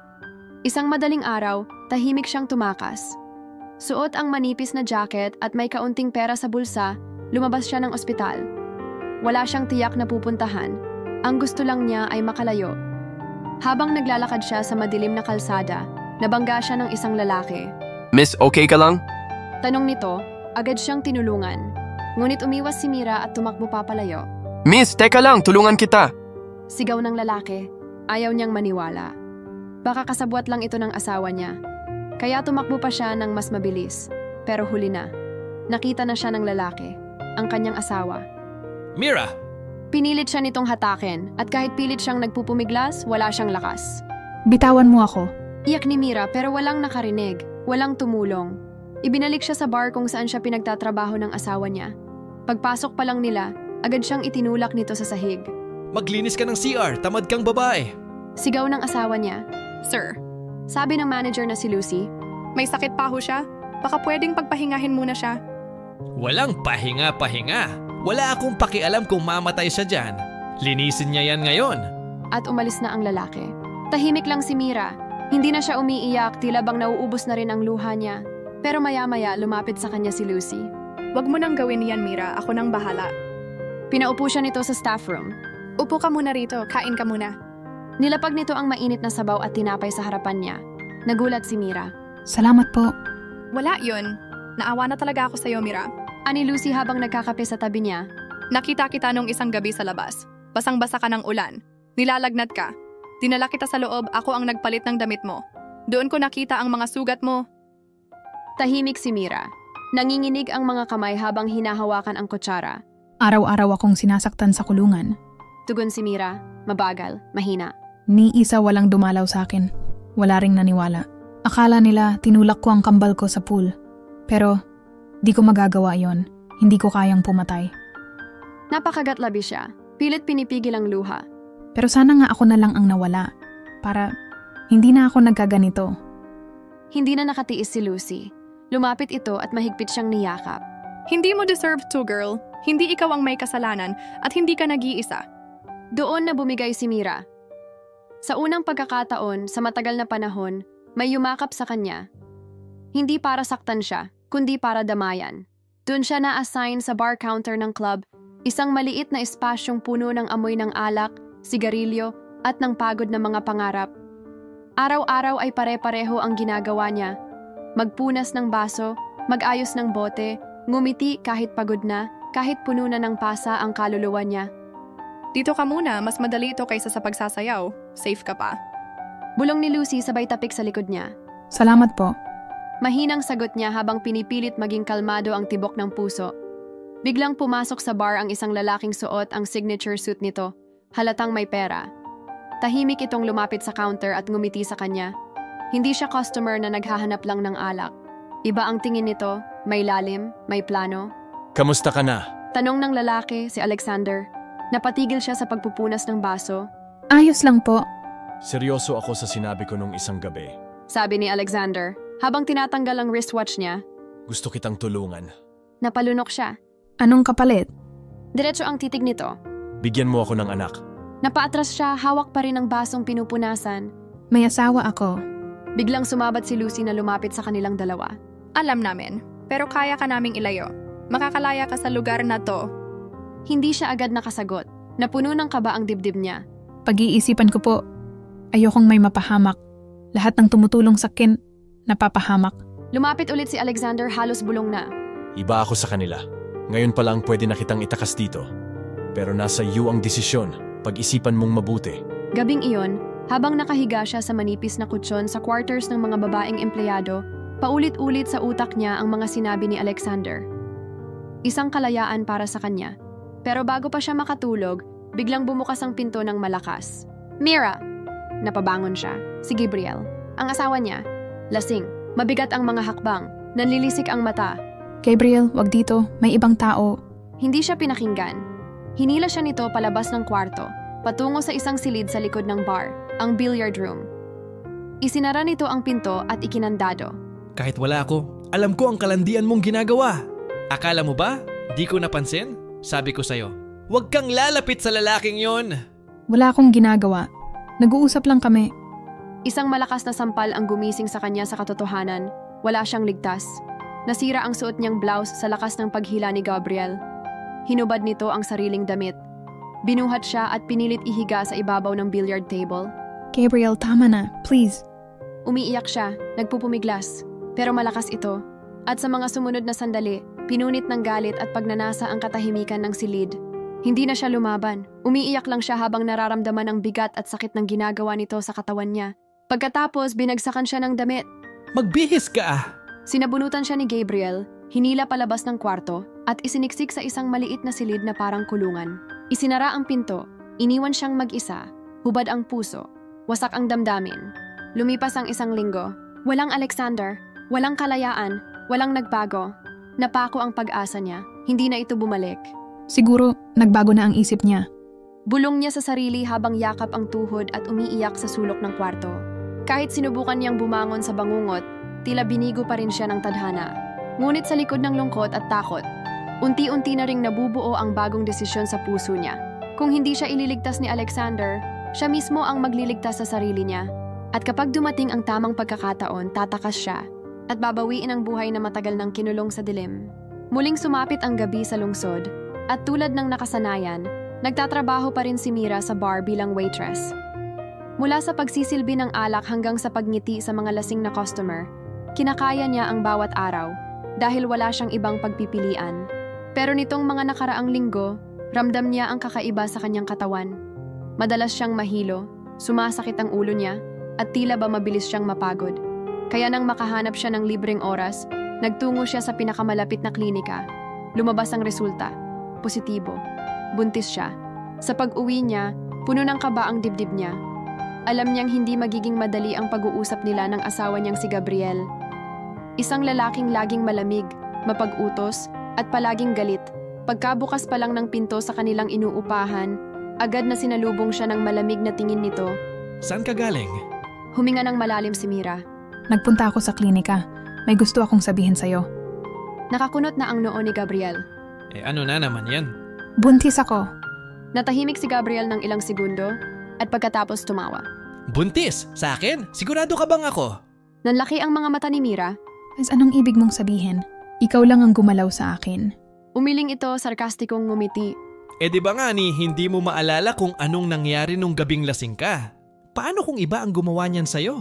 [SPEAKER 1] Isang madaling araw, tahimik siyang tumakas. Suot ang manipis na jacket at may kaunting pera sa bulsa, lumabas siya ng ospital. Wala siyang tiyak na pupuntahan. Ang gusto lang niya ay makalayo. Habang naglalakad siya sa madilim na kalsada, nabangga siya ng isang lalaki.
[SPEAKER 6] Miss, okay ka lang?
[SPEAKER 1] Tanong nito, agad siyang tinulungan. Ngunit umiwas si Mira at tumakbo papalayo.
[SPEAKER 6] Miss, teka lang, tulungan kita.
[SPEAKER 1] Sigaw ng lalaki. Ayaw niyang maniwala. Baka kasabwat lang ito ng asawa niya. Kaya tumakbo pa siya ng mas mabilis. Pero huli na. Nakita na siya ng lalaki, ang kanyang asawa.
[SPEAKER 2] Mira!
[SPEAKER 1] Pinilit siya nitong hatakin at kahit pilit siyang nagpupumiglas, wala siyang lakas.
[SPEAKER 3] Bitawan mo ako.
[SPEAKER 1] Iyak ni Mira pero walang nakarinig, walang tumulong. Ibinalik siya sa bar kung saan siya pinagtatrabaho ng asawa niya. Pagpasok pa lang nila, agad siyang itinulak nito sa sahig.
[SPEAKER 2] Maglinis ka ng CR, tamad kang babae.
[SPEAKER 1] Sigaw ng asawa niya.
[SPEAKER 5] Sir,
[SPEAKER 1] Sabi ng manager na si Lucy,
[SPEAKER 5] may sakit pa ho siya. Baka pwedeng pagpahingahin muna siya.
[SPEAKER 2] Walang pahinga-pahinga. Wala akong pakialam kung mamatay siya dyan. Linisin niya yan ngayon.
[SPEAKER 1] at umalis na ang lalaki. Tahimik lang si Mira. Hindi na siya umiiyak, tila bang nauubos na rin ang luha niya. Pero maya-maya lumapit sa kanya si Lucy.
[SPEAKER 5] Huwag mo nang gawin yan, Mira. Ako nang bahala.
[SPEAKER 1] Pinaupo siya nito sa staff room.
[SPEAKER 5] Upo ka muna rito. Kain ka muna.
[SPEAKER 1] Nilapag nito ang mainit na sabaw at tinapay sa harapan niya. Nagulat si Mira.
[SPEAKER 3] Salamat po.
[SPEAKER 5] Wala yun. Naawa na talaga ako sa'yo, Mira.
[SPEAKER 1] Ani Lucy habang nagkakape sa tabi niya.
[SPEAKER 5] Nakita kita nung isang gabi sa labas. Basang-basa ka ng ulan. Nilalagnat ka. Dinala kita sa loob, ako ang nagpalit ng damit mo. Doon ko nakita ang mga sugat mo.
[SPEAKER 1] Tahimik si Mira. Nanginginig ang mga kamay habang hinahawakan ang kutsara.
[SPEAKER 3] Araw-araw akong sinasaktan sa kulungan.
[SPEAKER 1] Tugon si Mira, mabagal, mahina.
[SPEAKER 3] Ni isa walang dumalaw sa akin. Wala ring naniwala. Akala nila tinulak ko ang kambal ko sa pool. Pero di ko magagawa yon. Hindi ko kayang pumatay.
[SPEAKER 1] Napakagatlabi siya. Pilit pinipigil ang luha.
[SPEAKER 3] Pero sana nga ako na lang ang nawala. Para hindi na ako nagkaganito.
[SPEAKER 1] Hindi na nakatiis si Lucy. Lumapit ito at mahigpit siyang niyakap.
[SPEAKER 5] Hindi mo deserve to, girl. Hindi ikaw ang may kasalanan at hindi ka nag-iisa.
[SPEAKER 1] Doon na bumigay si Mira. Sa unang pagkakataon, sa matagal na panahon, may yumakap sa kanya. Hindi para saktan siya, kundi para damayan. Doon siya na-assign sa bar counter ng club, isang maliit na espasyong puno ng amoy ng alak, sigarilyo, at ng pagod na mga pangarap. Araw-araw ay pare-pareho ang ginagawa niya. Magpunas ng baso, mag-ayos ng bote, ngumiti kahit pagod na, kahit puno na ng pasa ang kaluluwa niya.
[SPEAKER 5] Dito ka muna, mas madali ito kaysa sa pagsasayaw. Safe ka pa.
[SPEAKER 1] Bulong ni Lucy sabay tapik sa likod niya.
[SPEAKER 3] Salamat po.
[SPEAKER 1] Mahinang sagot niya habang pinipilit maging kalmado ang tibok ng puso. Biglang pumasok sa bar ang isang lalaking suot ang signature suit nito. Halatang may pera. Tahimik itong lumapit sa counter at ngumiti sa kanya. Hindi siya customer na naghahanap lang ng alak. Iba ang tingin nito, may lalim, may plano.
[SPEAKER 7] Kamusta ka na?
[SPEAKER 1] Tanong ng lalaki, si Alexander. Napatigil siya sa pagpupunas ng baso.
[SPEAKER 3] Ayos lang po.
[SPEAKER 7] Seryoso ako sa sinabi ko nung isang gabi.
[SPEAKER 1] Sabi ni Alexander, habang tinatanggal ang wristwatch niya.
[SPEAKER 7] Gusto kitang tulungan.
[SPEAKER 1] Napalunok siya.
[SPEAKER 3] Anong kapalit?
[SPEAKER 1] Diretso ang titig nito.
[SPEAKER 7] Bigyan mo ako ng anak.
[SPEAKER 1] Napaatras siya, hawak pa rin ang basong pinupunasan.
[SPEAKER 3] May asawa ako.
[SPEAKER 1] Biglang sumabat si Lucy na lumapit sa kanilang dalawa.
[SPEAKER 5] Alam namin, pero kaya ka naming ilayo. Makakalaya ka sa lugar na to.
[SPEAKER 1] Hindi siya agad nakasagot. Napuno ng kaba ang dibdib niya.
[SPEAKER 3] Pag-iisipan ko po. Ayokong may mapahamak. Lahat ng tumutulong sa akin, napapahamak.
[SPEAKER 1] Lumapit ulit si Alexander, halos bulong na.
[SPEAKER 7] Iba ako sa kanila. Ngayon pa lang pwede na kitang itakas dito. Pero nasa iyo ang desisyon. Pag-isipan mong mabuti.
[SPEAKER 1] Gabing iyon, habang nakahiga siya sa manipis na kutsyon sa quarters ng mga babaeng empleyado, paulit-ulit sa utak niya ang mga sinabi ni Alexander. Isang kalayaan para sa kanya. Pero bago pa siya makatulog, biglang bumukas ang pinto ng malakas. Mira! Napabangon siya. Si Gabriel. Ang asawa niya. Lasing. Mabigat ang mga hakbang. Nanlilisik ang mata.
[SPEAKER 3] Gabriel, wag dito. May ibang tao.
[SPEAKER 1] Hindi siya pinakinggan. Hinila siya nito palabas ng kwarto, patungo sa isang silid sa likod ng bar, ang billiard room. Isinara nito ang pinto at ikinandado.
[SPEAKER 2] Kahit wala ako, alam ko ang kalandian mong ginagawa. Akala mo ba? Di ko napansin? Sabi ko sa'yo, huwag kang lalapit sa lalaking yon.
[SPEAKER 3] Wala akong ginagawa. Nag-uusap lang kami.
[SPEAKER 1] Isang malakas na sampal ang gumising sa kanya sa katotohanan. Wala siyang ligtas. Nasira ang suot niyang blouse sa lakas ng paghila ni Gabriel. Hinubad nito ang sariling damit. Binuhat siya at pinilit ihiga sa ibabaw ng billiard table.
[SPEAKER 3] Gabriel, tama na. Please.
[SPEAKER 1] Umiiyak siya, nagpupumiglas. Pero malakas ito. At sa mga sumunod na sandali, pinunit ng galit at pagnanasa ang katahimikan ng silid. Hindi na siya lumaban. Umiiyak lang siya habang nararamdaman ang bigat at sakit ng ginagawa nito sa katawan niya. Pagkatapos, binagsakan siya ng damit.
[SPEAKER 2] Magbihis ka ah!
[SPEAKER 1] Sinabunutan siya ni Gabriel, hinila palabas ng kwarto, at isiniksik sa isang maliit na silid na parang kulungan. Isinara ang pinto, iniwan siyang mag-isa, hubad ang puso, wasak ang damdamin. Lumipas ang isang linggo. Walang Alexander, walang kalayaan, walang nagbago. Napako ang pag-asa niya, hindi na ito bumalik.
[SPEAKER 3] Siguro, nagbago na ang isip niya.
[SPEAKER 1] Bulong niya sa sarili habang yakap ang tuhod at umiiyak sa sulok ng kwarto. Kahit sinubukan niyang bumangon sa bangungot, tila binigo pa rin siya ng tadhana. Ngunit sa likod ng lungkot at takot, unti-unti na ring nabubuo ang bagong desisyon sa puso niya. Kung hindi siya ililigtas ni Alexander, siya mismo ang magliligtas sa sarili niya. At kapag dumating ang tamang pagkakataon, tatakas siya at babawiin ang buhay na matagal nang kinulong sa dilim. Muling sumapit ang gabi sa lungsod at tulad ng nakasanayan, nagtatrabaho pa rin si Mira sa bar bilang waitress. Mula sa pagsisilbi ng alak hanggang sa pagngiti sa mga lasing na customer, kinakaya niya ang bawat araw dahil wala siyang ibang pagpipilian. Pero nitong mga nakaraang linggo, ramdam niya ang kakaiba sa kanyang katawan. Madalas siyang mahilo, sumasakit ang ulo niya, at tila ba mabilis siyang mapagod. Kaya nang makahanap siya ng libreng oras, nagtungo siya sa pinakamalapit na klinika. Lumabas ang resulta. Positibo. Buntis siya. Sa pag-uwi niya, puno ng kaba ang dibdib niya. Alam niyang hindi magiging madali ang pag-uusap nila ng asawa niyang si Gabriel. Isang lalaking laging malamig, mapag-utos, at palaging galit. Pagkabukas pa lang ng pinto sa kanilang inuupahan, agad na sinalubong siya ng malamig na tingin nito.
[SPEAKER 2] Saan ka galing?
[SPEAKER 1] Huminga ng malalim si Mira.
[SPEAKER 3] Nagpunta ako sa klinika. May gusto akong sabihin sa'yo.
[SPEAKER 1] Nakakunot na ang noo ni Gabriel.
[SPEAKER 2] Ano na naman yan?
[SPEAKER 3] Buntis ako.
[SPEAKER 1] Natahimik si Gabriel ng ilang segundo at pagkatapos tumawa.
[SPEAKER 2] Buntis? Sa akin? Sigurado ka bang ako?
[SPEAKER 1] Nanlaki ang mga mata ni Mira.
[SPEAKER 3] Mas anong ibig mong sabihin? Ikaw lang ang gumalaw sa akin.
[SPEAKER 1] Umiling ito, sarkastikong ngumiti.
[SPEAKER 2] Di ba nga ni hindi mo maalala kung anong nangyari nung gabing lasing ka? Paano kung iba ang gumawa niyan sa'yo?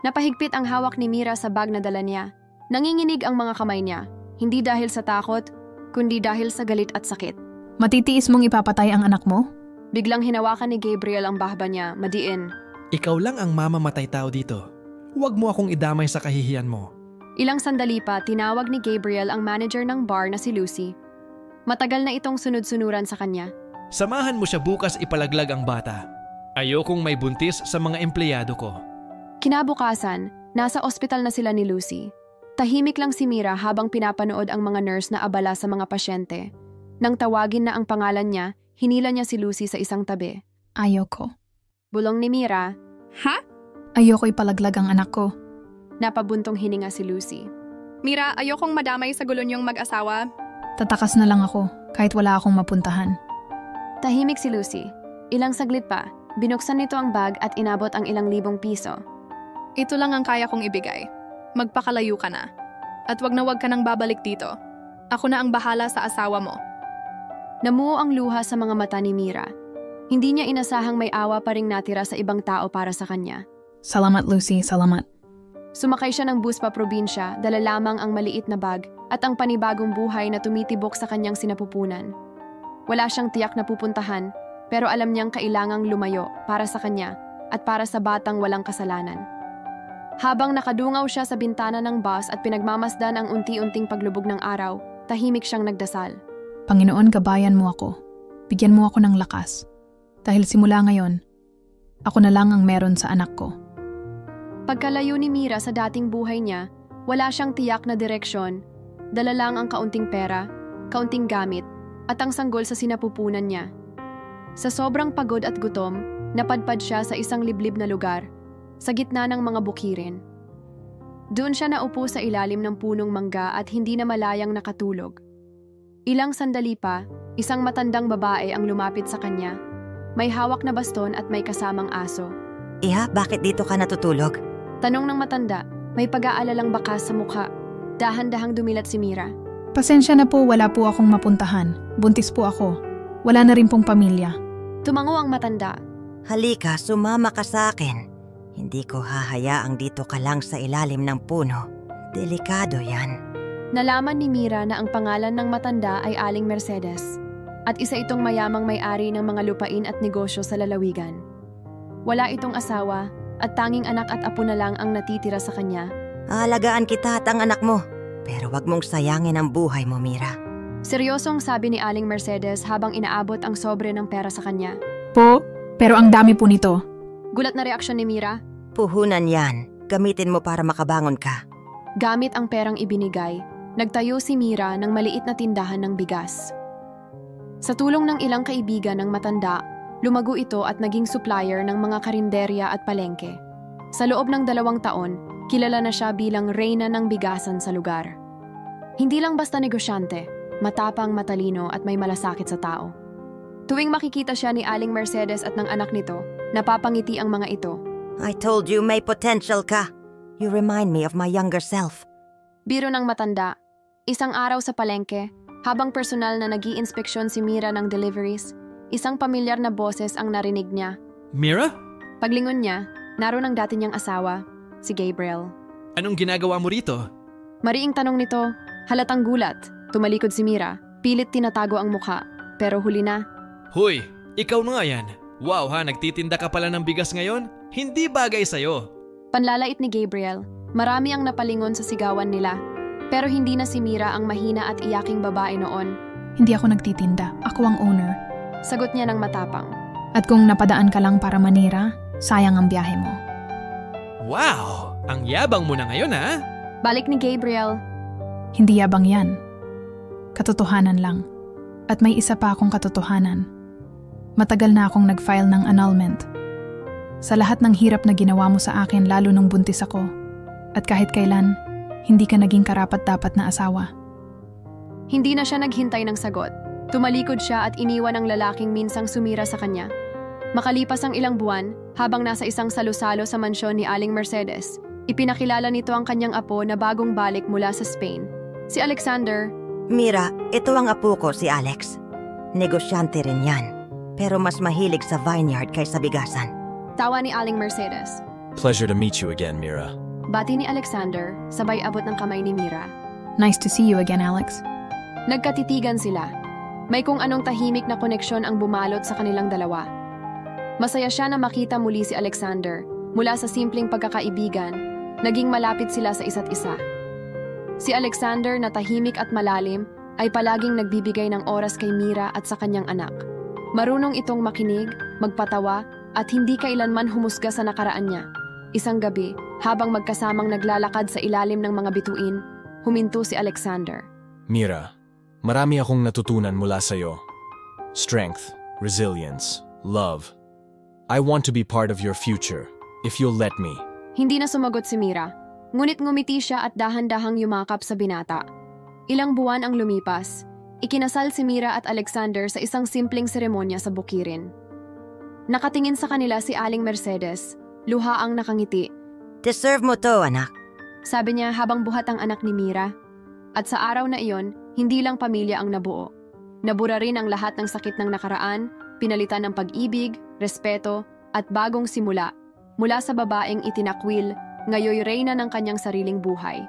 [SPEAKER 1] Napahigpit ang hawak ni Mira sa bag na dala niya. Nanginginig ang mga kamay niya, hindi dahil sa takot, kundi dahil sa galit at sakit.
[SPEAKER 3] Matitiis mong ipapatay ang anak mo?
[SPEAKER 1] Biglang hinawakan ni Gabriel ang bahba niya, madiin.
[SPEAKER 2] Ikaw lang ang mamamatay tao dito. Huwag mo akong idamay sa kahihiyan mo.
[SPEAKER 1] Ilang sandali pa, tinawag ni Gabriel ang manager ng bar na si Lucy. Matagal na itong sunod-sunuran sa kanya.
[SPEAKER 2] Samahan mo siya bukas ipalaglag ang bata. Ayokong may buntis sa mga empleyado ko.
[SPEAKER 1] Kinabukasan, nasa ospital na sila ni Lucy. Tahimik lang si Mira habang pinapanood ang mga nurse na abala sa mga pasyente. Nang tawagin na ang pangalan niya, hinila niya si Lucy sa isang tabi.
[SPEAKER 3] Ayoko.
[SPEAKER 1] Bulong ni Mira,
[SPEAKER 5] Ha?
[SPEAKER 3] Ayoko ipalaglag ang anak ko.
[SPEAKER 1] napabuntong hininga si Lucy.
[SPEAKER 5] Mira, ayokong madamay sa gulo niyong mag-asawa.
[SPEAKER 3] Tatakas na lang ako kahit wala akong mapuntahan.
[SPEAKER 1] Tahimik si Lucy. Ilang saglit pa, binuksan nito ang bag at inabot ang ilang libong piso.
[SPEAKER 5] Ito lang ang kaya kong ibigay. Magpakalayo ka na. At wag ka nang babalik dito. Ako na ang bahala sa asawa mo.
[SPEAKER 1] Namuo ang luha sa mga mata ni Mira. Hindi niya inasahang may awa pa ring natira sa ibang tao para sa kanya.
[SPEAKER 3] Salamat, Lucy. Salamat.
[SPEAKER 1] Sumakay siya ng bus pa probinsya, dala lamang ang maliit na bag at ang panibagong buhay na tumitibok sa kanyang sinapupunan. Wala siyang tiyak na pupuntahan, pero alam niyang kailangang lumayo para sa kanya at para sa batang walang kasalanan. Habang nakadungaw siya sa bintana ng bus at pinagmamasdan ang unti-unting paglubog ng araw, tahimik siyang nagdasal.
[SPEAKER 3] Panginoon, gabayan mo ako. Bigyan mo ako ng lakas. Dahil simula ngayon, ako na lang ang meron sa anak ko.
[SPEAKER 1] Pagkalayo ni Mira sa dating buhay niya, wala siyang tiyak na direksyon, dala lang ang kaunting pera, kaunting gamit, at ang sanggol sa sinapupunan niya. Sa sobrang pagod at gutom, napadpad siya sa isang liblib na lugar, sa gitna ng mga bukirin. Doon siya naupo sa ilalim ng punong mangga at hindi na malayang nakatulog. Ilang sandali pa, isang matandang babae ang lumapit sa kanya. May hawak na baston at may kasamang aso.
[SPEAKER 8] Iha, bakit dito ka natutulog?
[SPEAKER 1] Tanong ng matanda, may pag-aalalang bakas sa mukha. Dahan-dahang dumilat si Mira.
[SPEAKER 3] Pasensya na po, wala po akong mapuntahan. Buntis po ako. Wala na rin pong pamilya.
[SPEAKER 1] Tumango ang matanda.
[SPEAKER 8] Halika, sumama ka sa akin. Hindi ko hahayaang dito ka lang sa ilalim ng puno. Delikado yan.
[SPEAKER 1] Nalaman ni Mira na ang pangalan ng matanda ay Aling Mercedes at isa itong mayamang may-ari ng mga lupain at negosyo sa lalawigan. Wala itong asawa at tanging anak at apo na lang ang natitira sa kanya.
[SPEAKER 8] Aalagaan kita at ang anak mo. Pero wag mong sayangin ang buhay mo, Mira.
[SPEAKER 1] Seryosong sabi ni Aling Mercedes habang inaabot ang sobre ng pera sa kanya.
[SPEAKER 3] Po, pero ang dami po nito.
[SPEAKER 1] Gulat na reaksyon ni Mira.
[SPEAKER 8] Puhunan yan. Gamitin mo para makabangon ka.
[SPEAKER 1] Gamit ang perang ibinigay, nagtayo si Mira ng maliit na tindahan ng bigas. Sa tulong ng ilang kaibigan ng matanda, lumago ito at naging supplier ng mga karinderya at palengke. Sa loob ng 2 taon, kilala na siya bilang reyna ng bigasan sa lugar. Hindi lang basta negosyante, matapang, matalino at may malasakit sa tao. Tuwing makikita siya ni Aling Mercedes at ng anak nito, napapangiti ang mga ito.
[SPEAKER 8] I told you may potential ka. You remind me of my younger self.
[SPEAKER 1] Biro ng matanda, isang araw sa palengke, habang personal na nag-iinspeksyon si Mira ng deliveries, isang pamilyar na boses ang narinig niya.
[SPEAKER 2] Mira?
[SPEAKER 1] Paglingon niya, naroon ang dati niyang asawa, si Gabriel.
[SPEAKER 2] Anong ginagawa mo rito?
[SPEAKER 1] Mariing tanong nito, halatang gulat, tumalikod si Mira, pilit tinatago ang mukha, pero huli na.
[SPEAKER 2] Hoy, ikaw na nga yan. Wow ha, nagtitinda ka pala ng bigas ngayon? Hindi bagay sa'yo.
[SPEAKER 1] Panlalait ni Gabriel, marami ang napalingon sa sigawan nila, pero hindi na si Mira ang mahina at iyaking babae noon.
[SPEAKER 3] Hindi ako nagtitinda. Ako ang owner.
[SPEAKER 1] Sagot niya ng matapang.
[SPEAKER 3] At kung napadaan ka lang para manira, sayang ang biyahe mo.
[SPEAKER 2] Wow, ang yabang mo na ngayon ha?
[SPEAKER 1] Balik ni Gabriel.
[SPEAKER 3] Hindi yabang yan. Katotohanan lang. At may isa pa akong katotohanan. Matagal na akong nag-file ng annulment. Sa lahat ng hirap na ginawa mo sa akin lalo nung buntis ako. At kahit kailan, hindi ka naging karapat-dapat na asawa.
[SPEAKER 1] Hindi na siya naghintay ng sagot. Tumalikod siya at iniwan ang lalaking minsang sumira sa kanya. Makalipas ang ilang buwan, habang nasa isang salusalo sa mansyon ni Aling Mercedes, ipinakilala nito ang kanyang apo na bagong balik mula sa Spain. Si Alexander.
[SPEAKER 8] Mira, ito ang apo ko, si Alex. Negosyante rin yan. Pero mas mahilig sa vineyard kaysa bigasan.
[SPEAKER 1] Tawa ni Aling Mercedes.
[SPEAKER 7] Pleasure to meet you again, Mira.
[SPEAKER 1] Bati ni Alexander, sabay abot ng kamay ni Mira.
[SPEAKER 3] Nice to see you again, Alex.
[SPEAKER 1] Nagkatitigan sila. May kung anong tahimik na koneksyon ang bumalot sa kanilang dalawa. Masaya siya na makita muli si Alexander. Mula sa simpleng pagkakaibigan, naging malapit sila sa isa't isa. Si Alexander na tahimik at malalim ay palaging nagbibigay ng oras kay Mira at sa kanyang anak. Marunong itong makinig, magpatawa at hindi kailanman humusga sa nakaraan niya. Isang gabi, habang magkasamang naglalakad sa ilalim ng mga bituin, huminto si Alexander.
[SPEAKER 7] Mira, marami akong natutunan mula sa'yo. Strength, resilience, love. I want to be part of your future, if you'll let me.
[SPEAKER 1] Hindi na sumagot si Mira. Ngunit ngumiti siya at dahan-dahang yumakap sa binata. Ilang buwan ang lumipas. Ikinasal si Mira at Alexander sa isang simpleng seremonya sa bukirin. Nakatingin sa kanila si Aling Mercedes, luha ang nakangiti.
[SPEAKER 8] Deserve mo to, anak.
[SPEAKER 1] Sabi niya habang buhat ang anak ni Mira. At sa araw na iyon, hindi lang pamilya ang nabuo. Nabura rin ang lahat ng sakit ng nakaraan, pinalitan ng pag-ibig, respeto, at bagong simula. Mula sa babaeng itinakwil, ngayoy reyna ng kanyang sariling buhay.